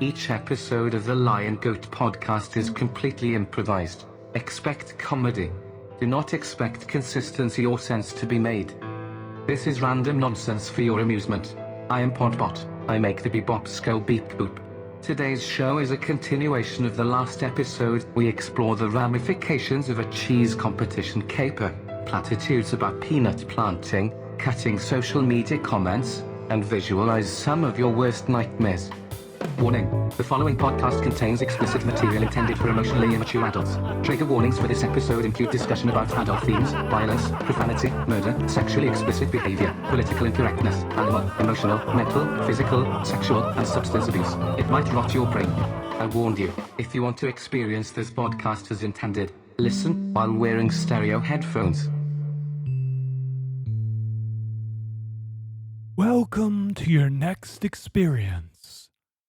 Each episode of the Lion Goat podcast is completely improvised. Expect comedy. Do not expect consistency or sense to be made. This is random nonsense for your amusement. I am Podbot. I make the bebop skull beep boop. Today's show is a continuation of the last episode. We explore the ramifications of a cheese competition caper, platitudes about peanut planting, cutting social media comments, and visualize some of your worst nightmares. Warning, the following podcast contains explicit material intended for emotionally immature adults. Trigger warnings for this episode include discussion about adult themes, violence, profanity, murder, sexually explicit behavior, political incorrectness, animal, emotional, mental, physical, sexual, and substance abuse. It might rot your brain. I warned you. If you want to experience this podcast as intended, listen while wearing stereo headphones. Welcome to your next experience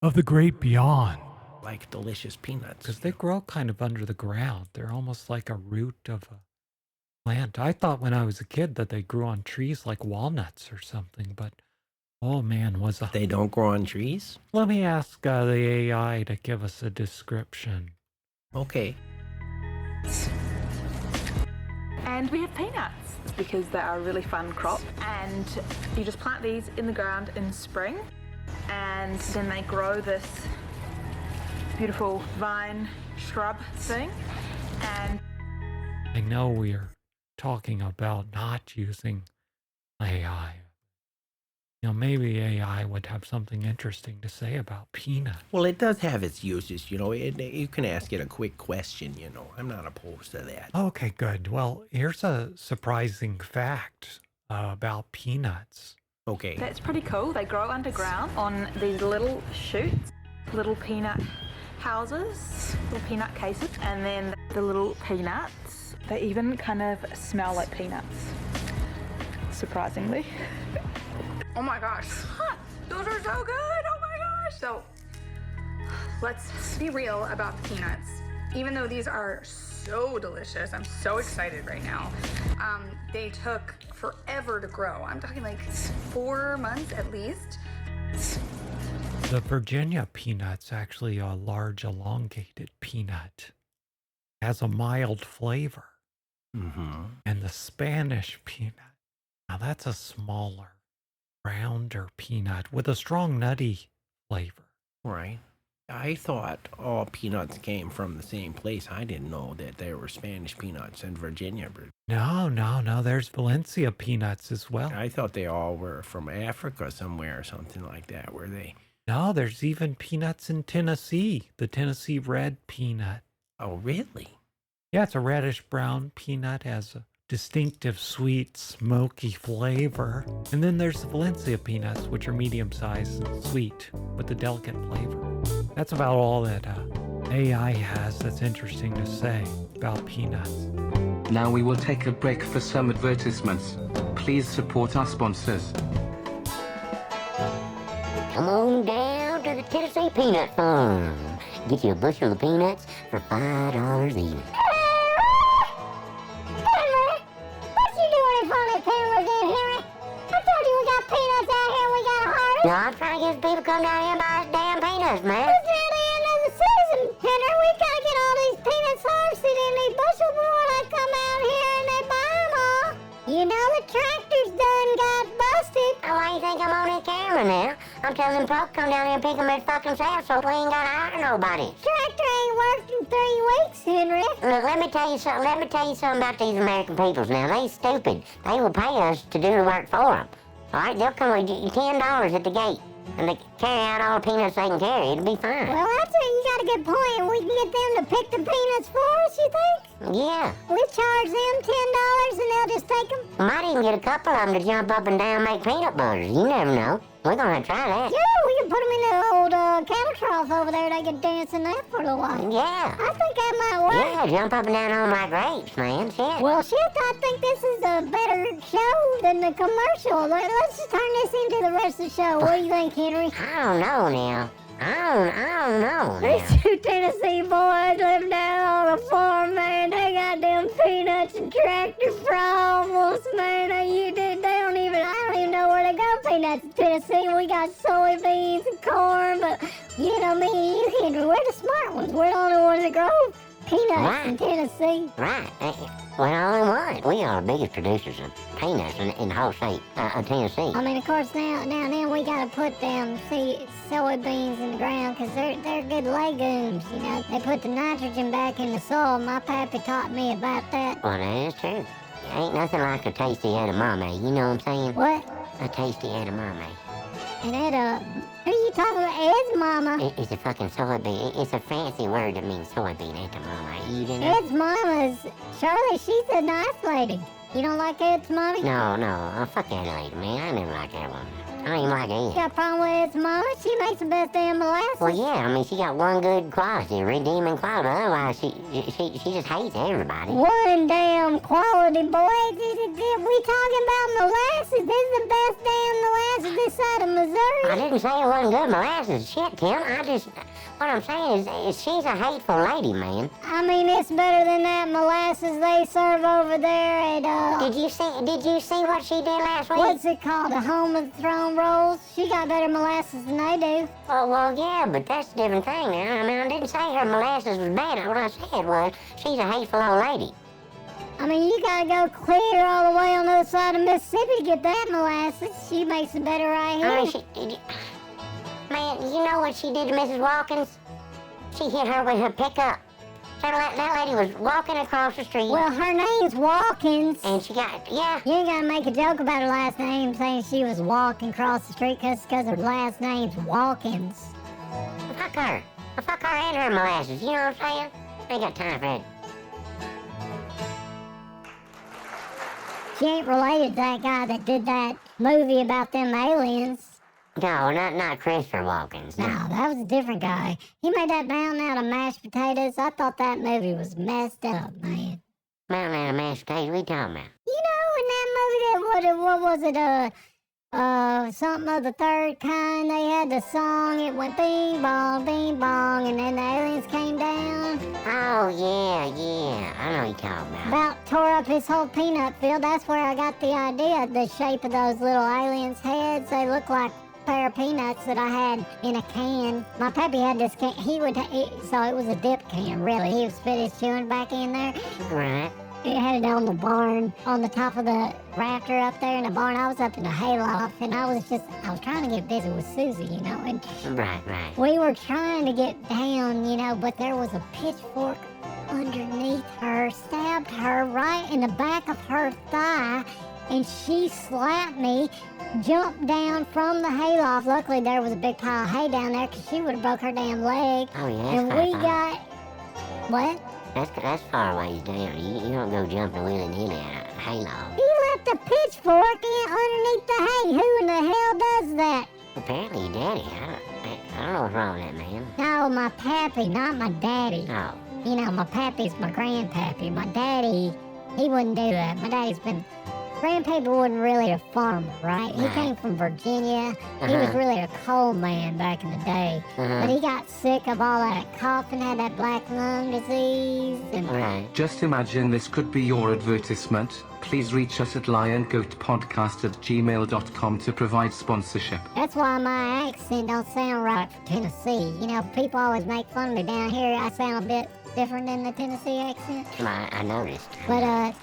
of the great beyond. Like delicious peanuts. Because they grow kind of under the ground. They're almost like a root of a plant. I thought when I was a kid that they grew on trees like walnuts or something, but oh man, They don't grow on trees? Let me ask the AI to give us a description. Okay. And we have peanuts because they are a really fun crop, and you just plant these in the ground in spring, and then they grow this beautiful vine shrub thing. And I know we're talking about not using AI. You know, maybe AI would have something interesting to say about peanuts. Well, it does have its uses, you can ask it a quick question, I'm not opposed to that. Okay, good. Well, here's a surprising fact about peanuts. Okay. that's pretty cool. They grow underground on these little shoots, little peanut houses, little peanut cases, and then the little peanuts, they even kind of smell like peanuts, surprisingly. Oh my gosh, those are so good, oh my gosh. So let's be real about the peanuts. Even though these are so delicious, I'm so excited right now. They took forever to grow. I'm talking like 4 months at least. The Virginia peanut's actually a large elongated peanut. It has a mild flavor. Mm-hmm. And the Spanish peanut, now that's a smaller, rounder peanut with a strong nutty flavor. Right. I thought all peanuts came from the same place. I didn't know that there were Spanish peanuts in Virginia. No, there's Valencia peanuts as well. I thought they all were from Africa somewhere or something like that, were they? No, there's even peanuts in Tennessee, the Tennessee red peanut. Oh, really? Yeah, it's a reddish-brown peanut, has a distinctive sweet, smoky flavor. And then there's the Valencia peanuts, which are medium-sized and sweet with a delicate flavor. That's about all that AI has that's interesting to say about peanuts. Now we will take a break for some advertisements. Please support our sponsors. Come on down to the Tennessee Peanut Farm. Get you a bushel of peanuts for $5 even. No, I'm trying to get people to come down here and buy us damn peanuts, man. It's near the end of the season, Henry. We gotta get all these peanuts harvested in these bushel before they come out here and they buy them all. You know the tractor's done got busted. Oh, why you think I'm on this camera now? I'm telling them folks come down here and pick them fucking self, so we ain't gotta hire nobody. Tractor ain't worked in 3 weeks, Henry. Look, let me tell you something about these American peoples now. They stupid. They will pay us to do the work for them. All right, they'll come with you $10 at the gate, and they carry out all the peanuts they can carry. It'll be fine. Well, you got a good point. We can get them to pick the peanuts for us, you think? Yeah. We charge them $10 and they'll just take them? Might even get a couple of them to jump up and down and make peanut butter. You never know. We're gonna have to try that. Yeah, we can put them in the old cattle trough over there. They can dance in there for a little while. Yeah. I think that might work. Yeah, jump up and down on my grapes, man. Shit. Well, shit, I think this is a better show than the commercial. Let's just turn this into the rest of the show. What do you think, Henry? I don't know now. I don't know now. These 2 Tennessee boys live down on a farm, man. They got them peanuts and tractor problems, man. I don't even know where to go. Peanuts in Tennessee. We got soybeans and corn, but You know me and you, Henry, we're the smart ones. We're the only ones that grow peanuts in Tennessee. Right. Well, only one. We are the biggest producers of peanuts in the whole state of Tennessee. I mean, of course, now we gotta put them soybeans in the ground because they're good legumes, you know. They put the nitrogen back in the soil. My pappy taught me about that. Well, that is true. Ain't nothing like a tasty edamame, you know what I'm saying? What? A tasty edamame. And who are you talking about? Ed's mama. It's a fucking soybean. It's a fancy word that means soybean edamame. You didn't know? Ed's mama's, Shirley, she's a nice lady. You don't like Ed's mommy? No. Oh, fuck that lady, man. I never liked that one. I don't even like You Ed. got a problem with Ed's mama? She makes the best damn molasses. Well, yeah, I mean, she got one good quality, redeeming quality. Otherwise, she just hates everybody. One damn quality, boy. We talking about molasses. This is the best damn molasses this side of Missouri. I didn't say it wasn't good molasses. Shit, Tim. What I'm saying is she's a hateful lady, man. I mean, it's better than that molasses they serve over there at, Did you see what she did last week? what's it called? The Home of the Throne Rolls? She got better molasses than they do. Well, yeah, but that's a different thing now. I mean, I didn't say her molasses was bad. What I said was she's a hateful old lady. I mean, you gotta go clear all the way on the other side of Mississippi to get that molasses. She makes it better right here. I mean, man, you know what she did to Mrs. Watkins? She hit her with her pickup. That lady was walking across the street. Well, her name's Watkins. And she got, yeah. You ain't gotta make a joke about her last name saying she was walking across the street because her last name's Watkins. Fuck her. Fuck her and her molasses, you know what I'm saying? I ain't got time for it. She ain't related to that guy that did that movie about them aliens. No, not Christopher Walken. No, that was a different guy. He made that mountain out of mashed potatoes. I thought that movie was messed up, man. Mountain out of mashed potatoes, what are you talking about? You know, in that movie, what was it, something of the third kind, they had the song, it went bing bong, and then the aliens came down. Oh, yeah, I know what you're talking about. About tore up his whole peanut field. That's where I got the idea, the shape of those little aliens' heads. They look like pair of peanuts that I had in a can. My pappy had this can. So it was a dip can, really. He was finished chewing back in there. Right. It had it on the barn, on the top of the rafter up there in the barn. I was up in the hayloft, and I was trying to get busy with Susie, you know. And Right. we were trying to get down, you know, but there was a pitchfork underneath her, stabbed her right in the back of her thigh, and she slapped me, jumped down from the hayloft. Luckily, there was a big pile of hay down there, because she would have broke her damn leg. Oh, yeah, And we got... What? That's far ways down. You don't go jumping willy-nilly out of hayloft. He left a pitchfork in underneath the hay. Who in the hell does that? Apparently your daddy. I don't know what's wrong with that man. No, my pappy, not my daddy. Oh. You know, my pappy's my grandpappy. My daddy, he wouldn't do that. My daddy's been... Grandpappy wasn't really a farmer, right? He came from Virginia. He was really a coal man back in the day. But he got sick of all that coughing, had that black lung disease. And Right. Just imagine this could be your advertisement. Please reach us at LionGoatPodcast@gmail.com to provide sponsorship. that's why my accent don't sound right for Tennessee. You know, people always make fun of me down here. I sound a bit different than the Tennessee accent. I noticed. But,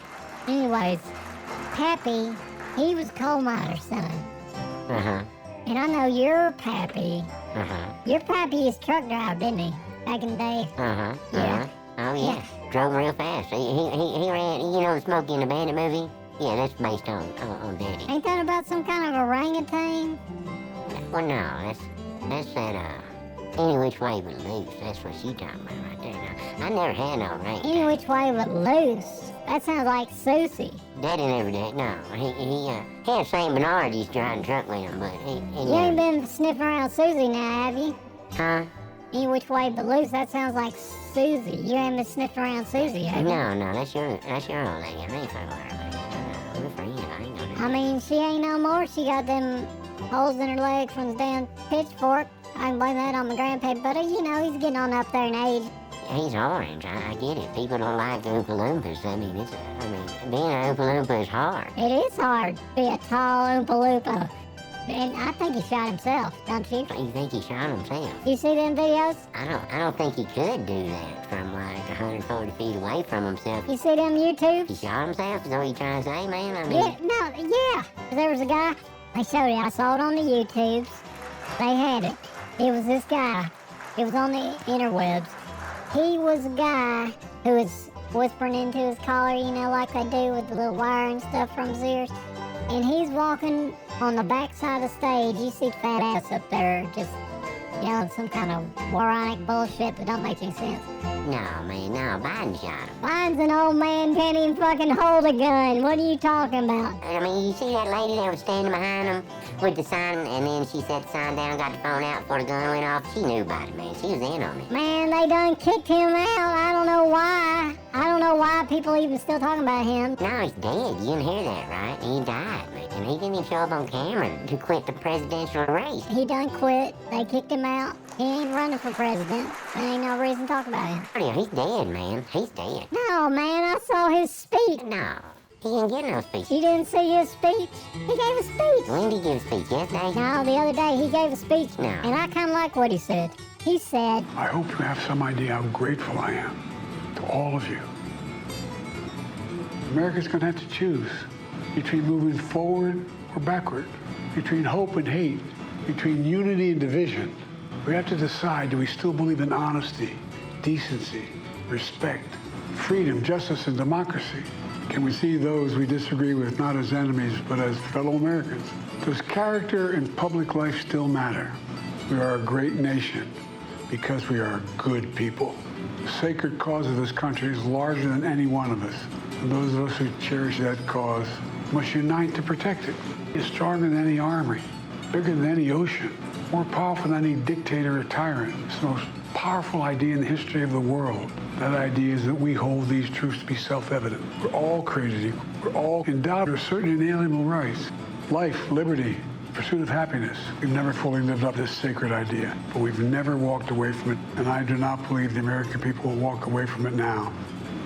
anyways, Pappy, he was coal miner's son. And I know your pappy. Your pappy is truck driver, didn't he? Back in the day. Yeah. Oh, yeah. Drove real fast. He ran, you know, Smokey and the Bandit movie? Yeah, that's based on Daddy. Ain't that about some kind of orangutan? Well, no, that's that, Any Which Way But Loose. That's what she talking about right there. Now, I never had no ring. Any which way but loose. That sounds like Susie. Daddy never did. No, he had St. Bernard used to ride a truck with him, but he You ain't been sniffing around Susie now, have you? Huh? Any which way but loose. That sounds like Susie. You ain't been sniffing around Susie, have you? No, that's your old lady. I ain't fucking with her, man. Good for you. I ain't gonna do I mean, she ain't no more. She got them holes in her legs from the damn pitchfork. I can blame that on my grandpappy, but you know, he's getting on up there in age. He's orange. I get it. People don't like Oompa Loompas. Being an Oompa Loompa is hard. It is hard to be a tall Oompa Loompa. And I think he shot himself, don't you? You think he shot himself? You see them videos? I don't think he could do that from like 140 feet away from himself. You see them YouTubes? He shot himself? Is that what you trying to say, man? I mean, Yeah. There was a guy, they showed it, I saw it on the YouTubes. They had it. It was this guy. It was on the interwebs. He was a guy who was whispering into his collar, you know, like they do with the little wire and stuff from his ears. And he's walking on the back side of the stage. You see fat ass up there just yelling some kind of moronic bullshit that don't make any sense. no, man, no, Biden shot him. Biden's an old man, can't even fucking hold a gun. What are you talking about? I mean, you see that lady that was standing behind him with the sign, and then she set the sign down, got the phone out before the gun went off? She knew about it, man. She was in on it. Man, they done kicked him out. I don't know why. I don't know why people even still talking about him. No, he's dead. You didn't hear that, right? He died, man. And he didn't even show up on camera to quit the presidential race. He done quit. They kicked him out. He ain't running for president. There ain't no reason to talk about him. Yeah, he's dead, man. He's dead. No, man, I saw his speech. No, he didn't get no speech. You didn't see his speech? He gave a speech. When did he give a speech? Yesterday? No, the other day he gave a speech. No. And I kind of like what he said. He said, I hope you have some idea how grateful I am to all of you. America's going to have to choose between moving forward or backward, between hope and hate, between unity and division. We have to decide, do we still believe in honesty, decency, respect, freedom, justice, and democracy? Can we see those we disagree with not as enemies, but as fellow Americans? Does character in public life still matter? We are a great nation because we are good people. The sacred cause of this country is larger than any one of us. And those of us who cherish that cause must unite to protect it. It's stronger than any army, bigger than any ocean, more powerful than any dictator or tyrant. It's the most powerful idea in the history of the world. That idea is that we hold these truths to be self-evident. We're all created equal. We're all endowed with certain inalienable rights. Life, liberty, pursuit of happiness. We've never fully lived up to this sacred idea, but we've never walked away from it, and I do not believe the American people will walk away from it now.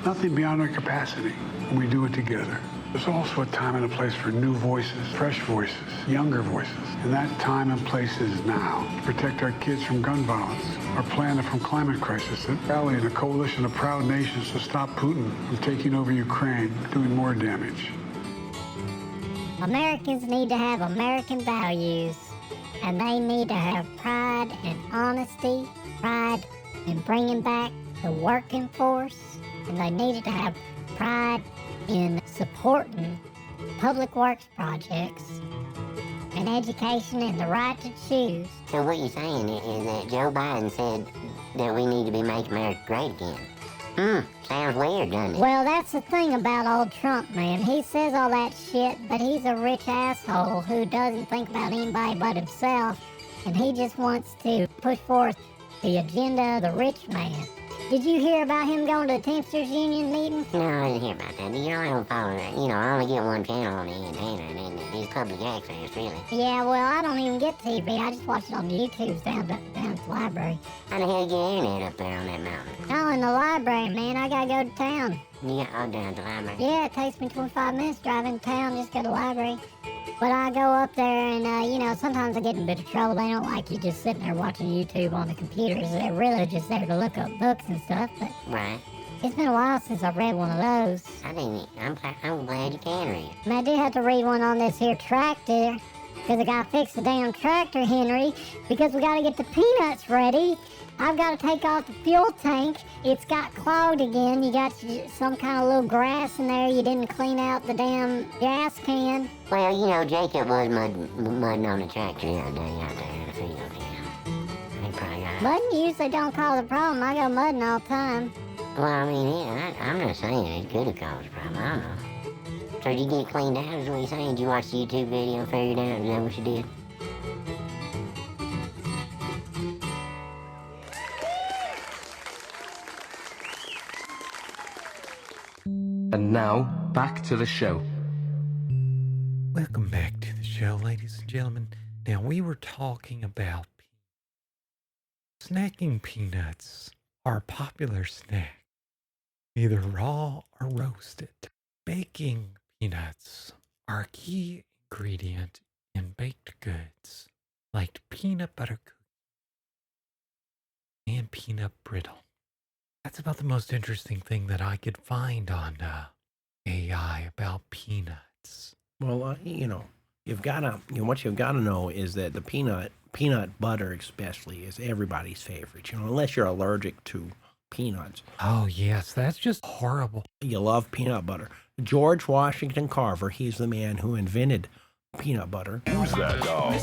Nothing beyond our capacity, and we do it together. There's also a time and a place for new voices, fresh voices, younger voices. And that time and place is now. To protect our kids from gun violence, our planet from climate crisis, and rally in a coalition of proud nations to stop Putin from taking over Ukraine, doing more damage. Americans need to have American values, and they need to have pride and honesty, pride in bringing back the working force, and they needed to have pride in supporting public works projects and education and the right to choose. So what you're saying is that Joe Biden said that we need to be making America great again. Sounds weird, doesn't it? Well, that's the thing about old Trump, man. He says all that shit, but he's a rich asshole who doesn't think about anybody but himself, and he just wants to push forth the agenda of the rich man. Did you hear about him going to the Teamsters Union meeting? No, I didn't hear about that. I don't follow that. I only get one channel on the antenna, and it's public access, really. Yeah, well, I don't even get TV. I just watch it on the YouTubes down at the library. How the hell you get internet up there on that mountain? Oh, in the library, man. I gotta go to town. You got down to the library? Yeah, it takes me 25 minutes driving to town, just go to the library. But I go up there and, sometimes I get in a bit of trouble. They don't like you just sitting there watching YouTube on the computers. They're really just there to look up books and stuff. But Right. it's been a while since I read one of those. I'm glad you can read. And I did have to read one on this here tractor, because I gotta fix the damn tractor, Henry, because we gotta get the peanuts ready. I've got to take off the fuel tank. It's got clogged again. You got some kind of little grass in there. You didn't clean out the damn gas can. Well, Jacob was mudding on the tractor the other day out there in the field. He probably got... Mudding usually don't cause a problem. I go mudding all the time. Well, I'm not saying it could have caused a problem. I don't know. So did you get cleaned out, is what you're saying? Did you watch the YouTube video and figure it out? Is that what you did? And now, back to the show. Welcome back to the show, ladies and gentlemen. Now, we were talking about snacking peanuts are a popular snack, either raw or roasted. Baking peanuts are a key ingredient and baked goods like peanut butter cookies and peanut brittle. That's about the most interesting thing that I could find on AI about peanuts. Well, you've got to, what you've got to know is that the peanut butter especially is everybody's favorite, unless you're allergic to peanuts. Oh, yes, that's just horrible. You love peanut butter. George Washington Carver, he's the man who invented peanut butter. Who's that dog?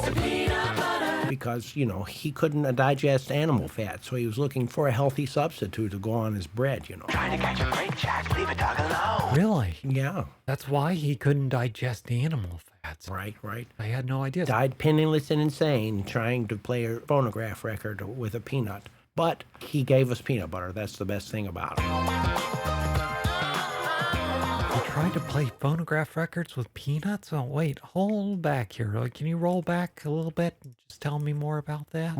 Because, he couldn't digest animal fat, so he was looking for a healthy substitute to go on his bread, Trying to catch a break, Jack. Leave a dog alone. Really? Yeah. That's why he couldn't digest animal fats. Right. I had no idea. Died penniless and insane trying to play a phonograph record with a peanut. But he gave us peanut butter. That's the best thing about it. You tried to play phonograph records with peanuts? Oh, wait, hold back here. Can you roll back a little bit and just tell me more about that?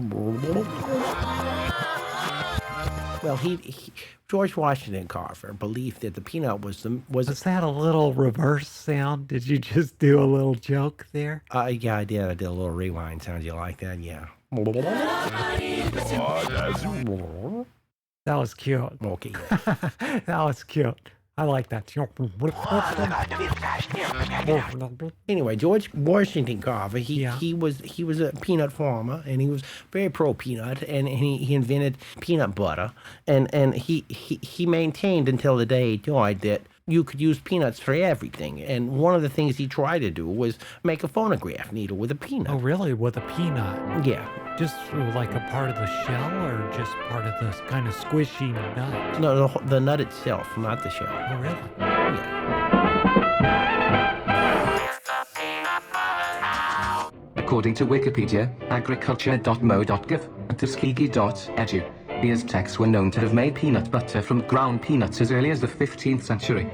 Well, George Washington Carver believed that the peanut was that a little reverse sound? Did you just do a little joke there? Yeah, I did. I did a little rewind sound. You like that? Yeah. That was cute. Okay. That was cute. I like that. Anyway, George Washington Carver, he was a peanut farmer, and he was very pro peanut, and he invented peanut butter, and he maintained until the day he died that you could use peanuts for everything. And one of the things he tried to do was make a phonograph needle with a peanut. Oh, really? With a peanut? Yeah. Just like a part of the shell, or just part of the kind of squishy nut? No, the nut itself, not the shell. Oh, really? Yeah. According to Wikipedia, agriculture.mo.gov, and Tuskegee.edu, the Aztecs were known to have made peanut butter from ground peanuts as early as the 15th century.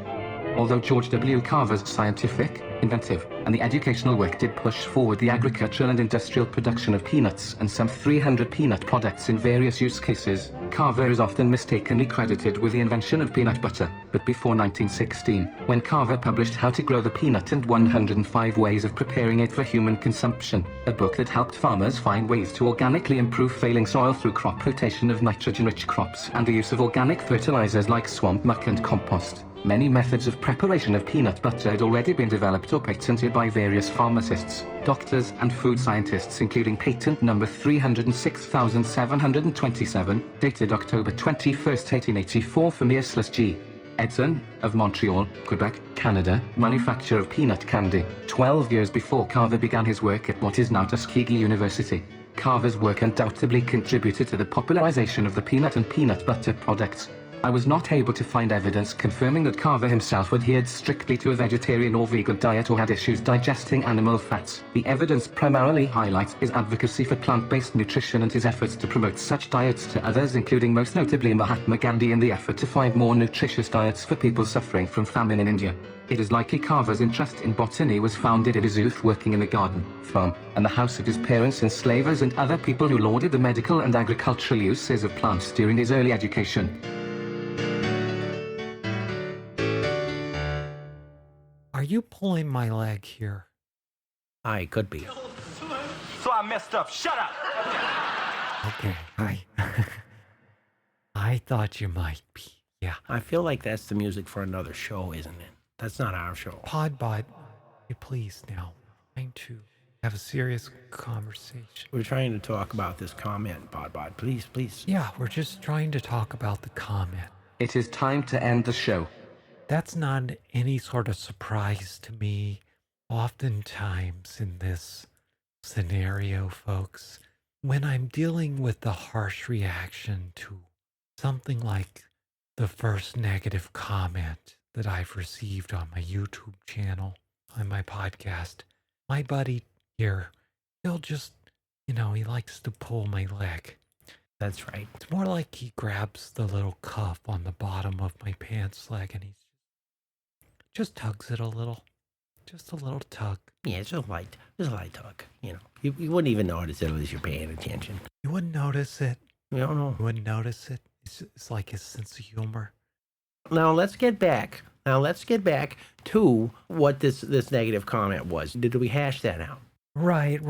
Although George W. Carver's scientific, inventive, and the educational work did push forward the agricultural and industrial production of peanuts and some 300 peanut products in various use cases, Carver is often mistakenly credited with the invention of peanut butter. But before 1916, when Carver published How to Grow the Peanut and 105 Ways of Preparing It for Human Consumption, a book that helped farmers find ways to organically improve failing soil through crop rotation of nitrogen-rich crops and the use of organic fertilizers like swamp muck and compost, many methods of preparation of peanut butter had already been developed or patented by various pharmacists, doctors, and food scientists, including patent number 306,727, dated October 21, 1884 for Merciless G. Edson, of Montreal, Quebec, Canada, manufacturer of peanut candy, 12 years before Carver began his work at what is now Tuskegee University. Carver's work undoubtedly contributed to the popularization of the peanut and peanut butter products. I was not able to find evidence confirming that Carver himself adhered strictly to a vegetarian or vegan diet or had issues digesting animal fats. The evidence primarily highlights his advocacy for plant-based nutrition and his efforts to promote such diets to others, including most notably Mahatma Gandhi, in the effort to find more nutritious diets for people suffering from famine in India. It is likely Carver's interest in botany was founded in his youth working in the garden, farm, and the house of his parents, enslavers, and other people who lauded the medical and agricultural uses of plants during his early education. Are you pulling my leg here? I could be. So I messed up. Shut up! Okay, I thought you might be. Yeah. I feel like that's the music for another show, isn't it? That's not our show. Podbot, please now. I'm trying to have a serious conversation. We're trying to talk about this comment, Podbot. Please, please. Yeah, we're just trying to talk about the comment. It is time to end the show. That's not any sort of surprise to me. Oftentimes in this scenario, folks, when I'm dealing with the harsh reaction to something like the first negative comment that I've received on my YouTube channel, on my podcast, my buddy here, he'll just, he likes to pull my leg. That's right. It's more like he grabs the little cuff on the bottom of my pants leg and he just tugs it a little. Just a little tug. Yeah, it's a light tug. You wouldn't even notice it unless you're paying attention. You wouldn't notice it. You don't know. You wouldn't notice it. It's like his sense of humor. Now let's get back to what this negative comment was. Did we hash that out? Right.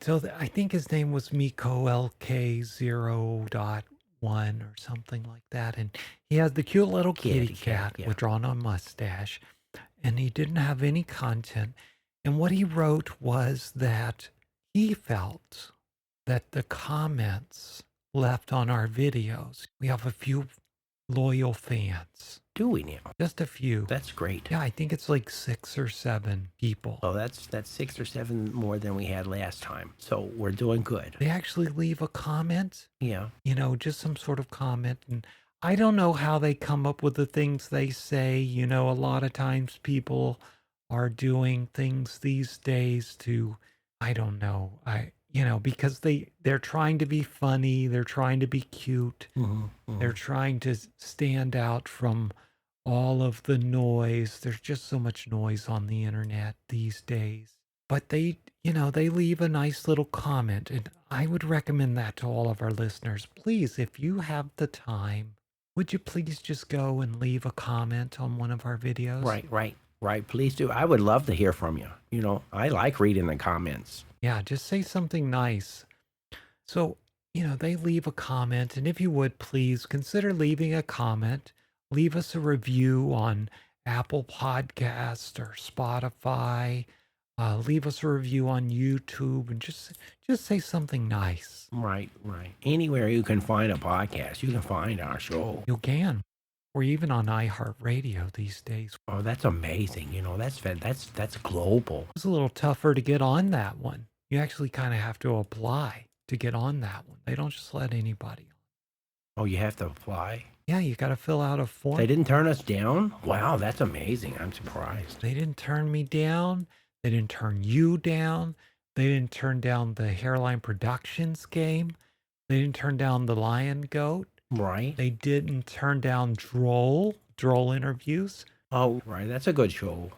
So I think his name was Miko LK0.1 or something like that. And he had the cute little kitty cat yeah. with drawn on mustache. And he didn't have any content. And what he wrote was that he felt that the comments left on our videos, we have a few loyal fans. Do we now? Just a few. That's great. Yeah, I think it's like 6 or 7 people. Oh, that's 6 or 7 more than we had last time. So we're doing good. They actually leave a comment. Yeah. You know, just some sort of comment. And I don't know how they come up with the things they say. You know, a lot of times people are doing things these days to, I don't know, because they're trying to be funny. They're trying to be cute. They're trying to stand out from all of the noise. There's just so much noise on the internet these days. But they leave a nice little comment. And I would recommend that to all of our listeners. Please, if you have the time, would you please just go and leave a comment on one of our videos? Right. Please do. I would love to hear from you. You know, I like reading the comments. Yeah, just say something nice. So, they leave a comment. And if you would, please consider leaving a comment. Leave us a review on Apple Podcast or Spotify. Leave us a review on YouTube and just say something nice. Right. Anywhere you can find a podcast, you can find our show. You can. We're even on iHeartRadio these days. Oh, that's amazing. You know, that's global. It's a little tougher to get on that one. You actually kind of have to apply to get on that one. They don't just let anybody on. Oh, you have to apply? Yeah, you got to fill out a form. They didn't turn us down? Wow, that's amazing. I'm surprised. They didn't turn me down. They didn't turn you down. They didn't turn down the HairelineProductions game. They didn't turn down the Lion Goat. Right. They didn't turn down droll interviews. Oh, right. That's a good show.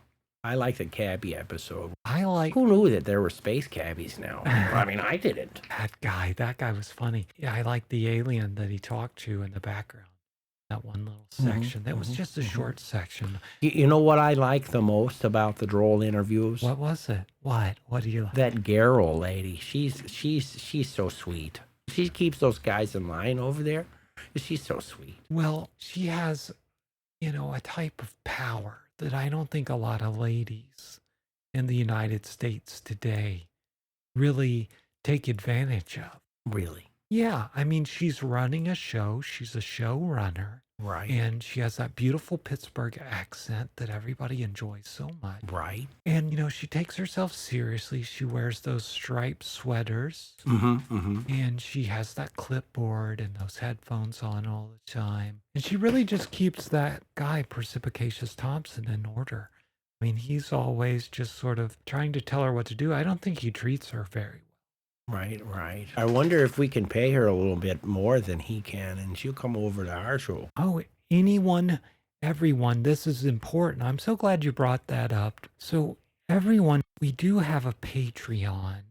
I like the cabbie episode. Who knew that there were space cabbies now? I mean, I didn't. That guy was funny. Yeah, I like the alien that he talked to in the background. That one little section. That was just a short section. You know what I like the most about the droll interviews? What was it? What do you like? That Garrow lady. She's so sweet. She keeps those guys in line over there. She's so sweet. Well, she has, a type of power that I don't think a lot of ladies in the United States today really take advantage of. Really? Yeah. I mean, she's running a show. She's a showrunner. Right. And she has that beautiful Pittsburgh accent that everybody enjoys so much. Right. And, she takes herself seriously. She wears those striped sweaters. And she has that clipboard and those headphones on all the time. And she really just keeps that guy, Precipitous Thompson, in order. I mean, he's always just sort of trying to tell her what to do. I don't think he treats her very well. Right. I wonder if we can pay her a little bit more than he can, and she'll come over to our show. Oh, everyone, this is important. I'm so glad you brought that up. So, everyone, we do have a Patreon.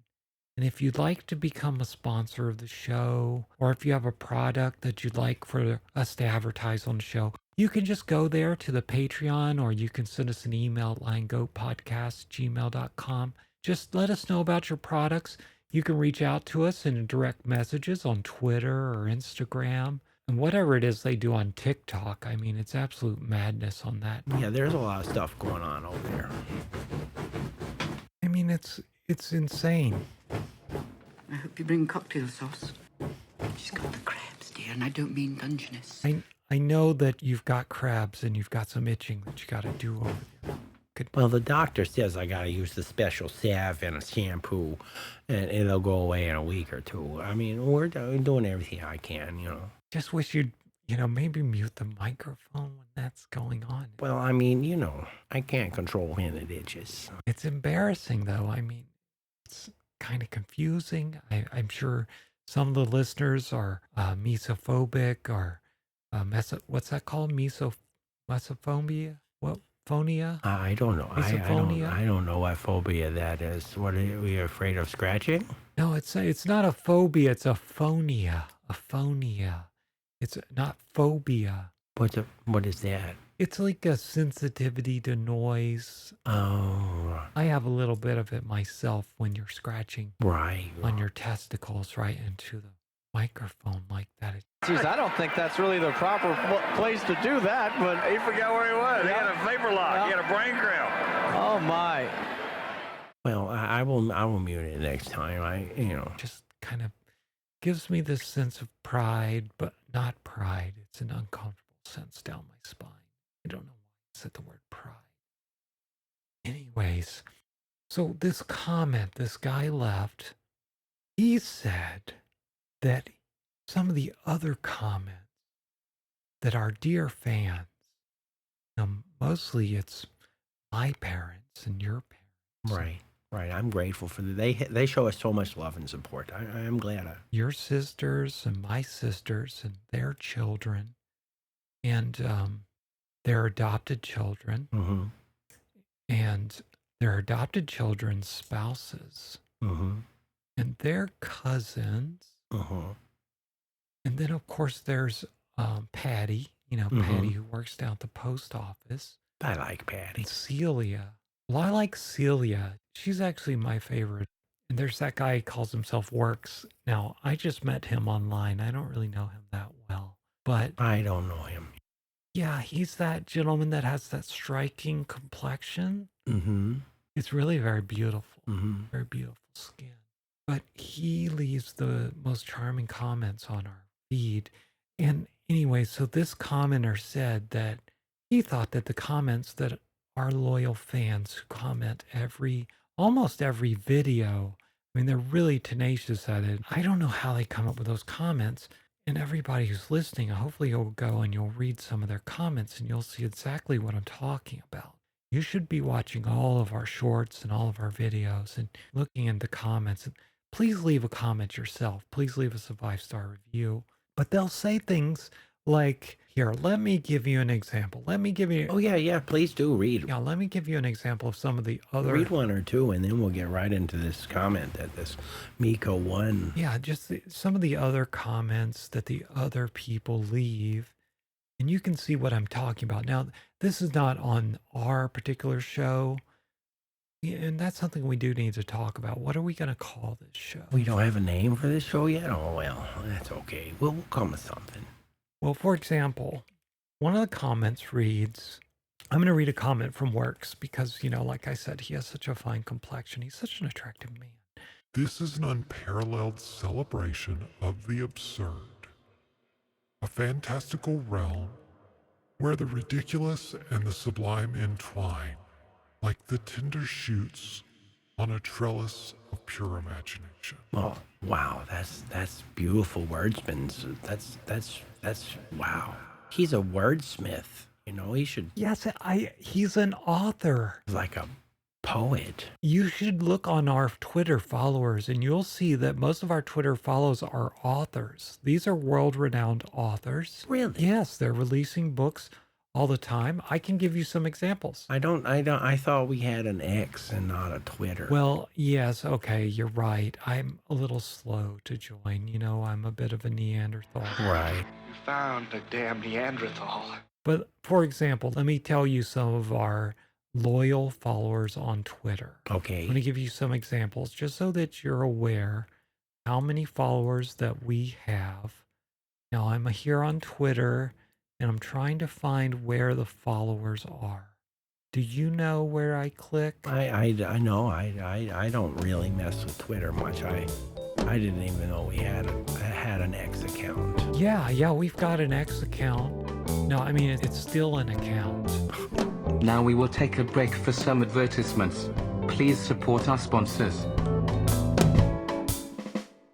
And if you'd like to become a sponsor of the show, or if you have a product that you'd like for us to advertise on the show, you can just go there to the Patreon, or you can send us an email at LionGoatPodcast@gmail.com. Just let us know about your products. You can reach out to us in direct messages on Twitter or Instagram. And whatever it is they do on TikTok, I mean, it's absolute madness on that. Yeah, there's a lot of stuff going on over there. I mean, it's insane. I hope you bring cocktail sauce. She's got the crabs, dear, and I don't mean Dungeness. I know that you've got crabs and you've got some itching that you got to do over there. Well, the doctor says I got to use the special salve and a shampoo, and it'll go away in a week or two. I mean, we're doing everything I can, Just wish you'd, maybe mute the microphone when that's going on. Well, I mean, I can't control when it itches. It's embarrassing, though. I mean, it's kind of confusing. I'm sure some of the listeners are mesophobic or what's that called? Mesophobia? What? Phonia? I don't know. I don't know what phobia that is. What are you afraid of scratching? No, it's not a phobia. It's a phonia. A phonia. It's not phobia. What is that? It's like a sensitivity to noise. Oh. I have a little bit of it myself when you're scratching Right. on your testicles right into the microphone like that. Jeez, I don't think that's really the proper place to do that, but He forgot where he was. He had a vapor lock. He had a brain cramp. oh my. Well, I will mute it next time. Just kind of gives me this sense of pride, but not pride. It's an uncomfortable sense down my spine. I don't know why I said the word pride. Anyways, so this comment this guy left, he said that some of the other comments that our dear fans, mostly it's my parents and your parents. Right. I'm grateful for that. They show us so much love and support. I'm glad. Your sisters and my sisters and their children and their adopted children and their adopted children's spouses and their cousins. And then, of course, there's Patty, Patty who works down at the post office. I like Patty. And Celia. Well, I like Celia. She's actually my favorite. And there's that guy who calls himself Works. Now, I just met him online. I don't really know him that well. But I don't know him. Yeah, he's that gentleman that has that striking complexion. It's really very beautiful. Very beautiful skin. But he leaves the most charming comments on our feed. And anyway, so this commenter said that he thought that the comments that our loyal fans who comment almost every video, I mean, they're really tenacious at it. I don't know how they come up with those comments. And everybody who's listening, hopefully you'll go and you'll read some of their comments and you'll see exactly what I'm talking about. You should be watching all of our shorts and all of our videos and looking into comments. And please leave a comment yourself. Please leave us a 5-star review. But they'll say things like, here, let me give you an example. Let me give you... Oh, yeah, please do read. Yeah, let me give you an example of some of the other... Read one or two, and then we'll get right into this comment that this Miko one. Yeah, just some of the other comments that the other people leave. And you can see what I'm talking about. Now, this is not on our particular show. And that's something we do need to talk about. What are we going to call this show? We don't have a name for this show yet? Oh, well, that's okay. We'll come with something. Well, for example, one of the comments reads, I'm going to read a comment from Works because, like I said, he has such a fine complexion. He's such an attractive man. This is an unparalleled celebration of the absurd, a fantastical realm where the ridiculous and the sublime entwine like the tender shoots on a trellis of pure imagination. Oh, wow, that's beautiful wordsmith. That's wow. He's a wordsmith. He should. Yes, he's an author. Like a poet. You should look on our Twitter followers and you'll see that most of our Twitter follows are authors. These are world-renowned authors. Really? Yes, they're releasing books all the time. I can give you some examples. I thought we had an X and not a Twitter. Well, yes, okay, you're right. I'm a little slow to join. I'm a bit of a Neanderthal. Right. You found a damn Neanderthal. But for example, let me tell you some of our loyal followers on Twitter. Okay. I'm going to give you some examples just so that you're aware how many followers that we have. Now, I'm here on Twitter and I'm trying to find where the followers are. Do you know where I click? I know. I don't really mess with Twitter much. I didn't even know we had an X account. Yeah, we've got an X account. No, I mean, it's still an account. Now we will take a break for some advertisements. Please support our sponsors.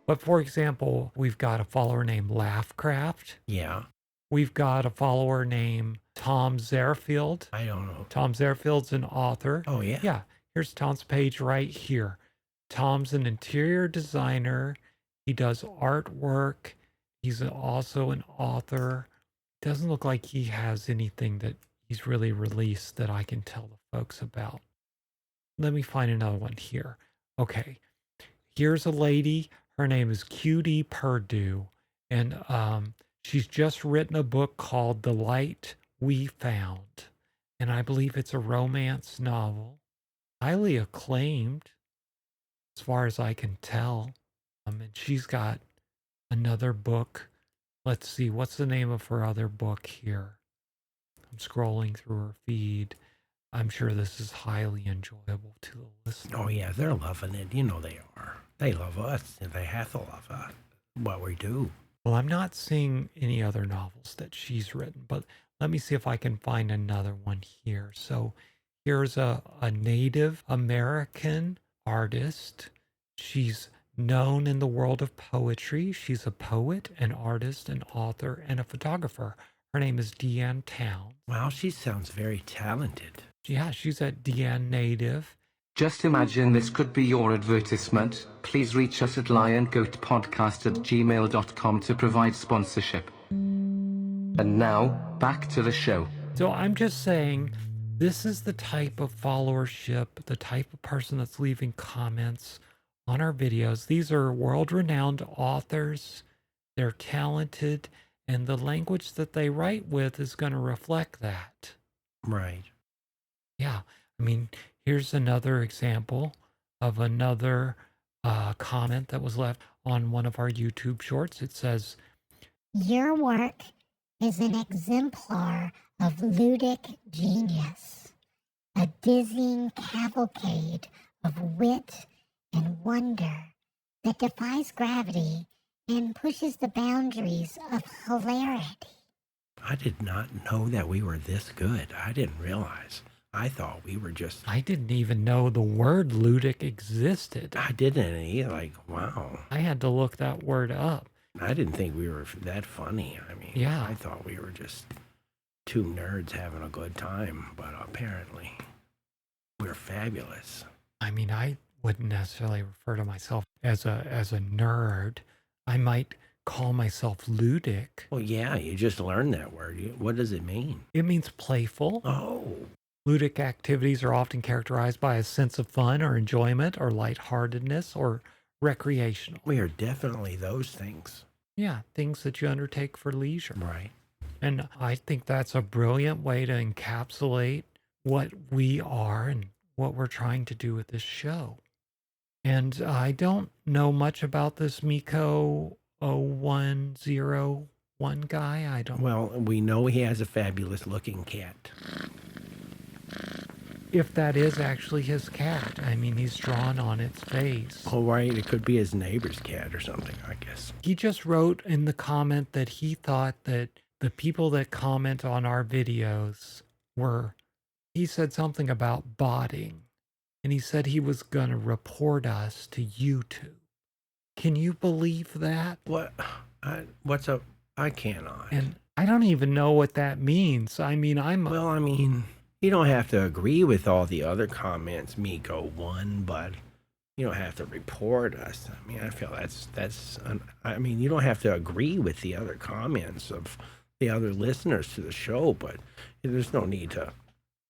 But for example, we've got a follower named Laughcraft. Yeah. We've got a follower named Tom Zerfield. I don't know. Tom Zerfield's an author. Oh, yeah? Yeah. Here's Tom's page right here. Tom's an interior designer. He does artwork. He's also an author. Doesn't look like he has anything that he's really released that I can tell the folks about. Let me find another one here. Okay. Here's a lady. Her name is QD Purdue. And she's just written a book called The Light We Found. And I believe it's a romance novel, highly acclaimed, as far as I can tell. And she's got another book. Let's see, what's the name of her other book here? I'm scrolling through her feed. I'm sure this is highly enjoyable to the listener. Oh, yeah, they're loving it. You know they are. They love us, and they have to love what we do. Well, I'm not seeing any other novels that she's written, but let me see if I can find another one here. So here's a Native American artist. She's known in the world of poetry. She's a poet, an artist, an author, and a photographer. Her name is Deanne Towns. Wow, she sounds very talented. Yeah, she's at Deanne Native. Just imagine this could be your advertisement. Please reach us at LionGoatPodcast@gmail.com to provide sponsorship. And now, back to the show. So I'm just saying, this is the type of followership, the type of person that's leaving comments on our videos. These are world-renowned authors. They're talented, and the language that they write with is going to reflect that. Right. Yeah. I mean, here's another example of another comment that was left on one of our YouTube shorts. It says, Your work is an exemplar of ludic genius, a dizzying cavalcade of wit and wonder that defies gravity and pushes the boundaries of hilarity. I did not know that we were this good. I didn't realize. I thought we were just... I didn't even know the word ludic existed. I didn't either. Like, wow. I had to look that word up. I didn't think we were that funny. I mean, yeah. I thought we were just two nerds having a good time, but apparently we're fabulous. I mean, I wouldn't necessarily refer to myself as a nerd. I might call myself ludic. Well, yeah, you just learned that word. What does it mean? It means playful. Oh. Ludic activities are often characterized by a sense of fun or enjoyment or lightheartedness or recreational. We are definitely those things. Yeah, things that you undertake for leisure. Right. And I think that's a brilliant way to encapsulate what we are and what we're trying to do with this show. And I don't know much about this Miko 0101 guy. I don't. Well, we know he has a fabulous looking cat. If that is actually his cat. I mean, he's drawn on its face. Oh, right. It could be his neighbor's cat or something, I guess. He just wrote in the comment that he thought that the people that comment on our videos were, he said something about botting. And he said he was going to report us to YouTube. Can you believe that? What? I cannot. And I don't even know what that means. I mean, you don't have to agree with all the other comments, Miko one, but you don't have to report us. I mean, I feel you don't have to agree with the other comments of the other listeners to the show, but there's no need to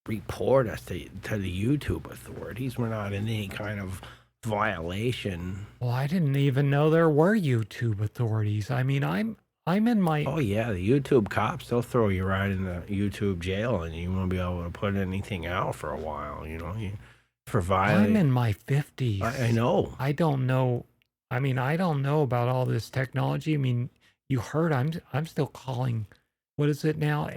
report us to the YouTube authorities. We're not in any kind of violation. Well, I didn't even know there were YouTube authorities. I mean, I'm in my... Oh, yeah, the YouTube cops, they'll throw you right in the YouTube jail and you won't be able to put anything out for a while, you know, for violating. I'm in my 50s. I know. I don't know. I mean, I don't know about all this technology. I mean, you heard I'm still calling, what is it now?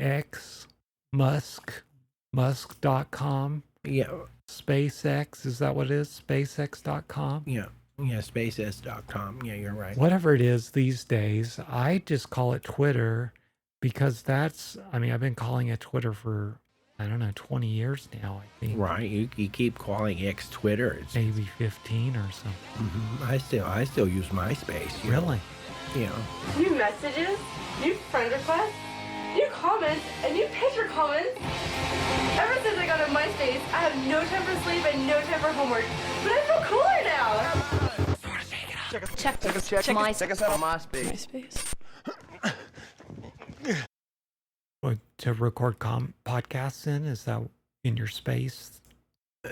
Musk.com? Yeah. SpaceX, is that what it is? SpaceX.com? Yeah. Yeah, SpaceX.com. Yeah, you're right. Whatever it is these days, I just call it Twitter because I've been calling it Twitter for, 20 years now, I think. Right. You keep calling X Twitter. It's maybe 15 or something. Mm-hmm. I still use MySpace. Really? Yeah. New messages, new friend requests, new comments, and new picture comments. Ever since I got on MySpace, I have no time for sleep and no time for homework. But I feel cooler now. Check us out on MySpace. What, to record podcasts in? Is that in your space?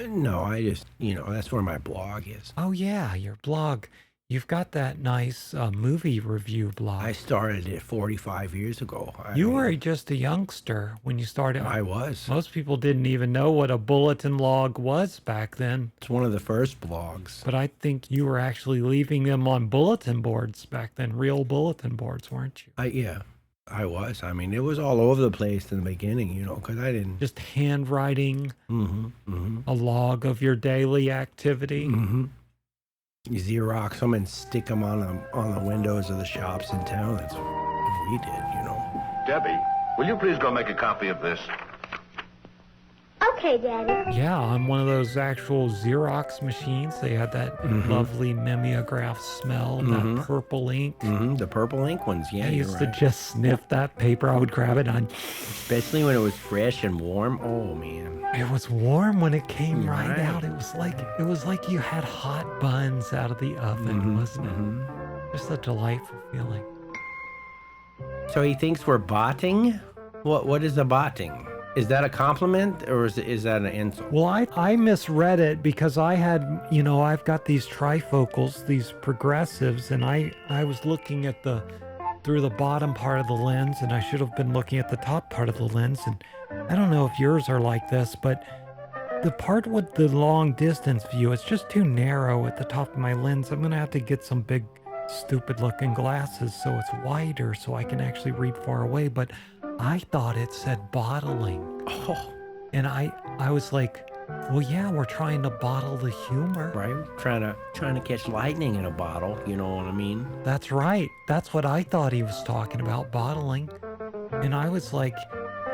No, I just, that's where my blog is. Oh, yeah, your blog. You've got that nice movie review blog. I started it 45 years ago. You were just a youngster when you started. I was. Most people didn't even know what a bulletin log was back then. It's one of the first blogs. But I think you were actually leaving them on bulletin boards back then, real bulletin boards, weren't you? Yeah, I was. I mean, it was all over the place in the beginning, you know, because I didn't... Just handwriting a log of your daily activity. You Xerox them and stick them on the windows of the shops in town. That's what we did, you know. Debbie, will you please go make a copy of this? Okay, Daddy. Yeah, on one of those actual Xerox machines. They had that lovely mimeograph smell, that purple ink. The purple ink ones, yeah, I you're used right. to just sniff that paper. I would grab it on. Especially when it was fresh and warm. Oh, man. It was warm when it came right out. It was like you had hot buns out of the oven, wasn't it? Just a delightful feeling. So he thinks we're botting? What is a botting? Is that a compliment or is that an insult? Well, I misread it because I had, you know, I've got these trifocals, these progressives, and I was looking at through the bottom part of the lens, and I should have been looking at the top part of the lens. And I don't know if yours are like this, but the part with the long distance view, it's just too narrow at the top of my lens. I'm going to have to get some big, stupid looking glasses so it's wider so I can actually read far away. But I thought it said bottling. Oh. And I was like, well, yeah, we're trying to bottle the humor. Right? Trying to catch lightning in a bottle, you know what I mean? That's right. That's what I thought he was talking about, bottling. And I was like,